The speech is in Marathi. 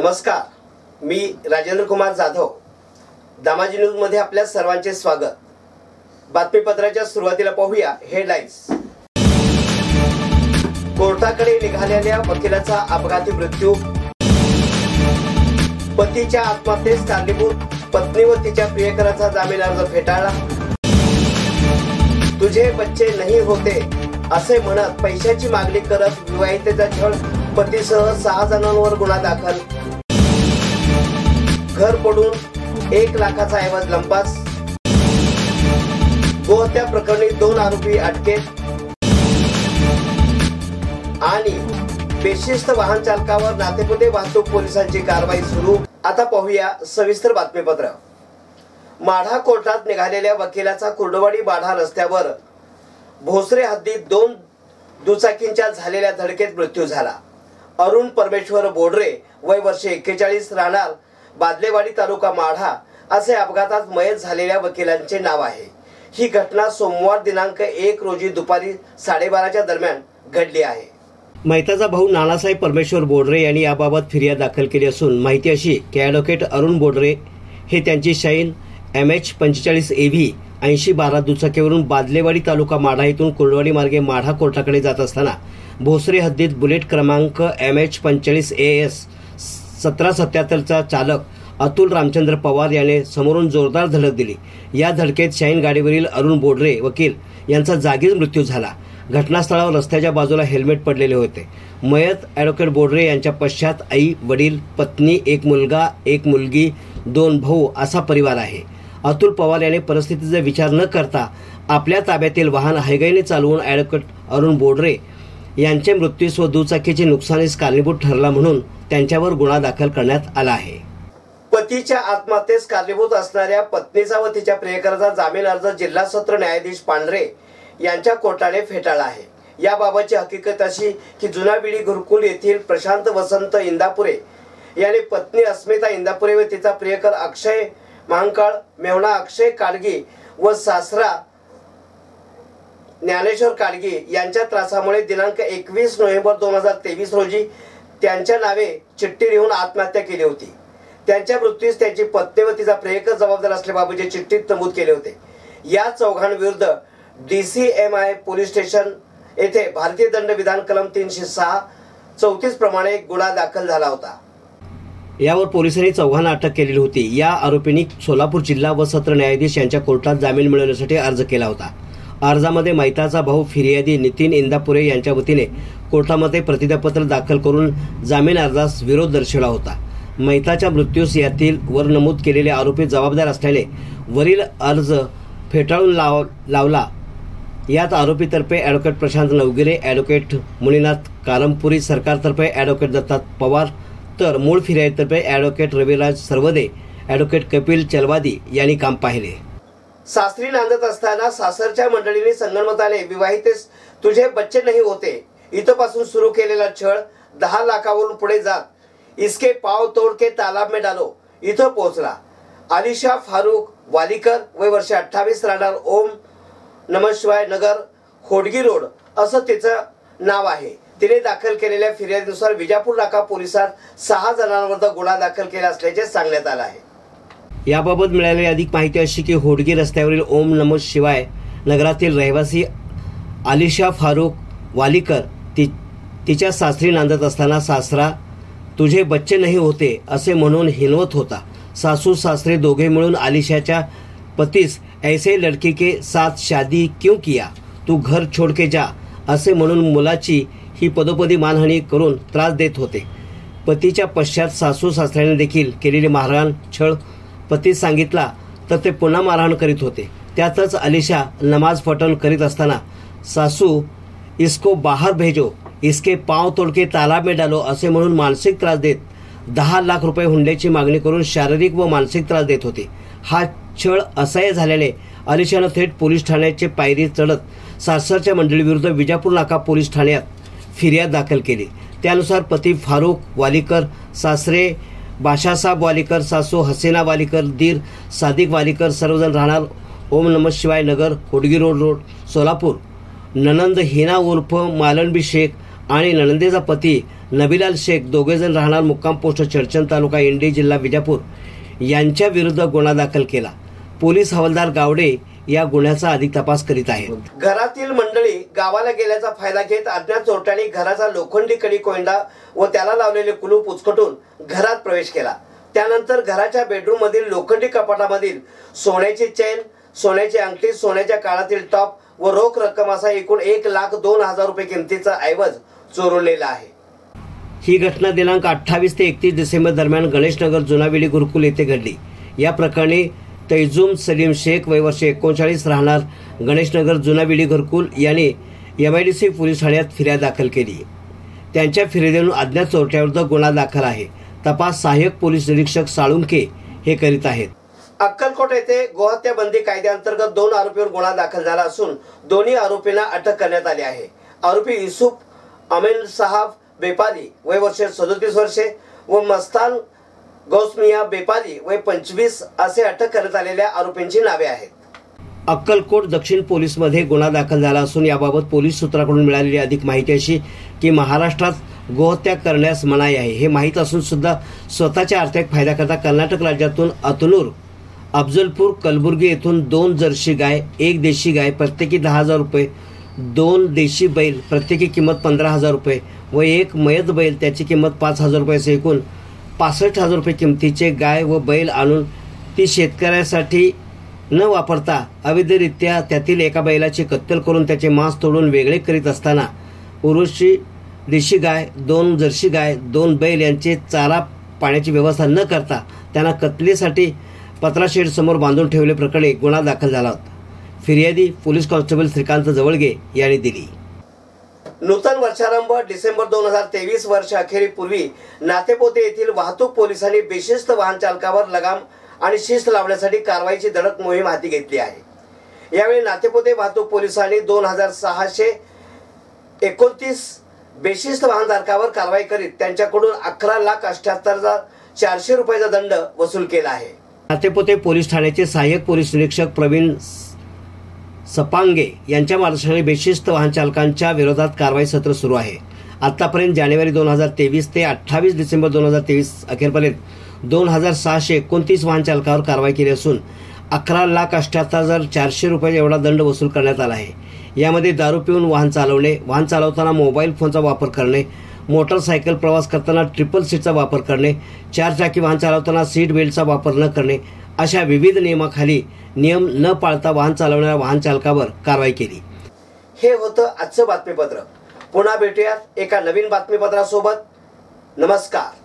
नमस्कार, मी राजेंद्र कुमार जाधव. दामाजी न्यूज मध्ये आपल्या सर्वांचे स्वागत. बातमीपत्राच्या सुरुवातीला पाहूया हेडलाईन्स. कोर्टाकडे निघालेल्या वकिलाचा अपघाती मृत्यू. पतीच्या आत्महत्येस कारणीभूत पत्नी व तिच्या प्रियकराचा जामीन अर्ज फेटाळला. तुझे बच्चे नहीं होते असे म्हणत पैशाची मागणी करत विवाहितेचा छळ, पतीसह 6 जणांवर गुन्हा दाखल. घर पडून 1 लाखाचा ऐवज लंपास. गोहत्या प्रकरणी 2 आरोपी अटकेत. आणि बेशिस्त वाहन चालकावर नातेपुते वाहतूक पोलिसांची कारवाई सुरू. आता पाहूया सविस्तर बातमीपत्र. माढा कोर्टात निघालेल्या वकिलाचा कुर्डवाडी माढा रस्त्यावर भोसरे हद्दीत 2 दुचाकींच्या झालेल्या धडकेत मृत्यू झाला. अरुण परमेश्वर बोडरे, वय वर्ष 41, राहणार बादलेवाडी, तालुका माढा असे अपघातात मयत झालेल्या वकिलांचे नाव आहे. ही घटना सोमवार दिनांक 1 रोजी दुपारी 12:30च्या दरम्यान घडली आहे. मयताचा भाऊ नानासाहेब परमेश्वर बोडरे यांनी याबाबत फिर्याद दाखल केली असून माहिती अशी की ॲडव्होकेट अरुण बोडरे हे त्यांची शाईन MH45 AV 8012 दुचाकीवरून बादलेवाडी, तालुका माढा येथून कुर्डवाडी मार्गे माढा कोर्टाकडे जात असताना भोसरे हद्दीत बुलेट क्रमांक MH45 AS 1777चा चालक अतुल रामचंद्र पवार याने समोरून जोरदार धडक दिली. या धडकेत शाईन गाडीवरील अरुण बोडरे वकील यांचा जागीच मृत्यू झाला. घटनास्थळावर रस्त्याच्या बाजूला हेल्मेट पडलेले होते. मयत ॲडव्होकेट बोडरे यांच्या पश्चात आई, वडील, पत्नी, 1 मुलगा, 1 मुलगी, 2 भाऊ असा परिवार आहे. अतुल पवार याने परिस्थितीचा विचार न करता आपल्या ताब्यातील वाहन हयगईने चालवून ॲडव्होकेट अरुण बोडरे यांचे मृत्यूस व दुचाकीचे नुकसानीस कारणीभूत ठरला म्हणून त्यांच्यावर गुन्हा दाखल करण्यात आला आहे. पतीच्या आत्महत्येस कारणीभूत असणाऱ्या पत्नीचा व तिच्या प्रियकराचा जामीन अर्ज जिल्हा सत्र न्यायाधीश पांढरे यांच्या कोर्टाने फेटाळला आहे. याबाबतची हकीकत अशी की जुना बिडी गुरुकुल येथील प्रशांत वसंत इंदापुरे याने पत्नी अस्मिता इंदापुरे व तिचा प्रियकर अक्षय महांकाळ, मेहुणा अक्षय काडगी व सासरा ज्ञानेश्वर काडगी यांच्या त्रासामुळे दिनांक 21 नोव्हेंबर 2023 रोजी त्यांच्या नावे चिठ्ठी लिहून आत्महत्या केली होती. त्यांच्या मृत्यूस त्यांची पत्नी व तिचा प्रियकर जबाबदार असल्याबाबतचे चिठ्ठीत नमूद केले होते. या चौघांविरुद्ध DCMI पोलीस स्टेशन येथे भारतीय दंड विधान कलम 306 34 प्रमाणे गुन्हा दाखल झाला होता. यावर पोलिसांनी चौघांना अटक केलेली होती. या आरोपींनी सोलापूर जिल्हा व सत्र न्यायाधीश यांच्या कोर्टात जामीन मिळवण्यासाठी अर्ज केला होता. अर्जामध्ये मयताचा भाऊ फिर्यादी नितीन इंदापुरे यांच्या वतीने कोर्टामध्ये प्रतिज्ञापत्र दाखल करून जामीन अर्जास विरोध दर्शवला होता. मयताच्या मृत्यूस यातील वर नमूद केलेले आरोपी जबाबदार असल्याने वरील अर्ज फेटाळून लावला. यात आरोपीतर्फे ॲडव्होकेट प्रशांत नवगिरे, ॲडव्होकेट मुनीनाथ कालमपुरी, सरकारतर्फे ॲडव्होकेट दत्तात्रय पवार, तर मूळ फिर्यादीतर्फे ॲडव्होकेट रविराज सरवदे, ॲडव्होकेट कपिल चलवादी यांनी काम पाहिले. सासरी नांदत असताना सासरच्या मंडळींनी संगनमताने विवाहितेस तुझे बच्चे नहीं होते इथपासून सुरू केलेला छळ 10 लाखावरून पुढे जात इसके पाव तोड के तालाब में डालो इथं पोहोचला. आलिशा फारुक वालीकर, वय वर्ष 28, राहणार ओम नमः शिवाय नगर, खोडगी रोड असं तिचं नाव आहे. तिने दाखल केलेल्या फिर्यादीनुसार विजापूर नाका पोलिसात 6 जणांवर गुन्हा दाखल केला असल्याचे सांगण्यात आलं आहे. याबाबत मिळालेली अधिक माहिती अशी की होडगी रस्त्यावरील ओम नमः शिवाय नगरातील रहिवासी आलिशा फारुक वालीकर तिच्या सासरी नांदत असताना सासरा तुझे बच्चे नहीं होते असे म्हणून हिनवत होता. सासू सासरे दोघे मिळून आलिशाच्या पतीस ऐसे लड़की के साथ शादी क्यों किया, तू घर छोड़ के जा असे म्हणून मुलाची ही पदोपदी मानहानी करून त्रास देत होते. पतीच्या पश्चात सासू सासऱ्याने देखील केलेली मारहाण छळ पतीस सांगितला तर ते पुन्हा मारहाण करीत होते. त्यातच आलिशा नमाज पठण करीत असताना सासू इसको बाहर भेजो, इसके पांव तोड के तालाब में डालो असे म्हणून मानसिक त्रास देत 10 लाख रुपये हुंड्याची मागणी करून शारीरिक व मानसिक त्रास देत होते. हा छळ असह्य झाल्याने आलिशानं थेट पोलीस ठाण्याचे पायरी चढत सासरच्या मंडळीविरुद्ध विजापूर नाका पोलीस ठाण्यात फिर्याद दाखल केली. त्यानुसार पती फारुक वालीकर, सासरे बाशासाब वालीकर, सासू हसीना वालीकर, दीर सादिक वालीकर सर्वजण राहणार ओम नमः शिवाय नगर, खोडगी रोड सोलापूर, ननंद हिना उर्फ मालनबी शेख आणि नणंदेचा पती नबीलाल शेख दोघेजण राहणार मुक्काम पोस्ट चर्चन तालुका इंडी जिल्हा विजापूर यांच्या विरुद्ध गुन्हा दाखल केला। पोलीस हवालदार गावडे या गुन्ह्याचा अधिक तपास करीत आहेत। घरातील मंडळी गावाला गेल्याचा फायदा घेत अज्ञात चोरट्यांनी घराचा लोखंडी कडी कोंडा व त्याला लावलेले कुलूप उचकटून घरात प्रवेश केला। त्यानंतर घराच्या बेडरूम मधील लोखंडी कपाटामधील सोन्याची चेन, सोन्याची अंगठी, सोन्याच्या काळातील टॉप व रोख रक्कम असा एकूण 1,02,000 रुपये किमतीचा ऐवज चोरून नेला आहे। ही घटना दिनांक 28 ते 31 डिसेंबर दरम्यान गणेशनगर जुनाविडी गुरुकुल येथे घडली। या प्रकरणी तैजुम सलीम शेख वय वर्ष 39 राहणार गणेशनगर जुनाविडी गुरुकुल यांनी MIDC पोलीस ठाण्यात फिर्याद दाखल केली। त्यांच्या फिर्यादीवरून अज्ञात चोरट्याविरुद्ध गुन्हा दाखल आहे। तपास सहाय्यक पोलीस निरीक्षक साळुंके हे करीत आहेत। अक्कलकोट येथे गोहत्या बंदी कायद्याअंतर्गत 2 आरोपींवर गुन्हा दाखल झाला असून दोन्ही आरोपींना अटक करण्यात आली आहे। आरोपी युसुफ अमीन साहब बेपारी वय वर्ष 37 वर्षे व मस्तान गौसमिया बेपारी वय 25 असे अटक करण्यात आलेल्या आरोपींची नावे आहेत। अक्कलकोट दक्षिण पोलीसमध्ये गुन्हा दाखल झाला असून याबाबत पोलीस सूत्राकडून मिळालेली अधिक माहिती अशी की महाराष्ट्रात गोहत्या करण्यास मनाई आहे हे माहीत असून सुद्धा स्वतःच्या आर्थिक फायद्याकरता कर्नाटक राज्यातून अतनूर, अफजलपूर, कलबुर्गी येथून 2 जर्सी गाय, 1 देशी गाय प्रत्येकी 10,000 रुपये, 2 देशी बैल प्रत्येकी किंमत 15,000 रुपये व 1 मयत बैल त्याची किंमत 5,000 रुपये असे एकूण 65,000 रुपये किमतीचे गाय व बैल आणून ती शेतकऱ्यासाठी न वापरता अवैधरित्या त्यातील एका बैलाची कत्तल करून त्याचे मांस तोडून वेगळे करीत असताना उरुशी देशी गाय, 2 जर्सी गाय, 2 बैल यांचे चारा पाण्याची व्यवस्था न करता त्यांना कत्तलीसाठी पत्राशेड समोर बांधून ठेवले प्रकरणी गुन्हा दाखल झाला होता। फिर्यादी पोलीस कॉन्स्टेबल श्रीकांत जवळगे यांनी दिली। नूतन वर्षारंभ डिसेंबर 2023 वर्ष अखेरीपूर्वी नातेपोते येथील वाहतूक पोलिसांनी बेशिस्त वाहन चालकावर लगाम आणि शिस्त लावण्यासाठी कारवाईची धडक मोहीम हाती घेतली आहे। यावेळी नातेपोते वाहतूक पोलिसांनी 2,629 बेशिस्त वाहनधारकावर कारवाई करीत त्यांच्याकडून 11,78,400 रुपयाचा दंड वसूल केला आहे। नातेपोते पोलीस ठाण्याचे सहाय्यक पोलीस निरीक्षक प्रवीण सपांगे यांच्या मार्गदर्शनाने बेशिस्त वाहन चालकांच्या विरोधात कारवाई सत्र सुरू आहे। आतापर्यंत जानेवारी 2023 ते 28 डिसेंबर 2023 अखेरपर्यंत 2,629 वाहन चालकावर कारवाई केली असून 11,78,400 रुपये एवढा दंड वसूल करण्यात आला आहे। यामध्ये दारू पिऊन वाहन चालवणे, वाहन चालवताना मोबाईल फोनचा वापर करणे, मोटरसायकल प्रवास करताना ट्रिपल सीटचा वापर करणे, 4 चाकी वाहन चालवताना सीट बेल्टचा वापर न करणे अशा विविध नियमाखाली नियम न पाळता वाहन चालवणाऱ्या वाहन चालकावर कारवाई केली। हे होतं आजचं बातमीपत्र। पुन्हा भेटूयात एका नवीन बातमीपत्रासोबत। नमस्कार।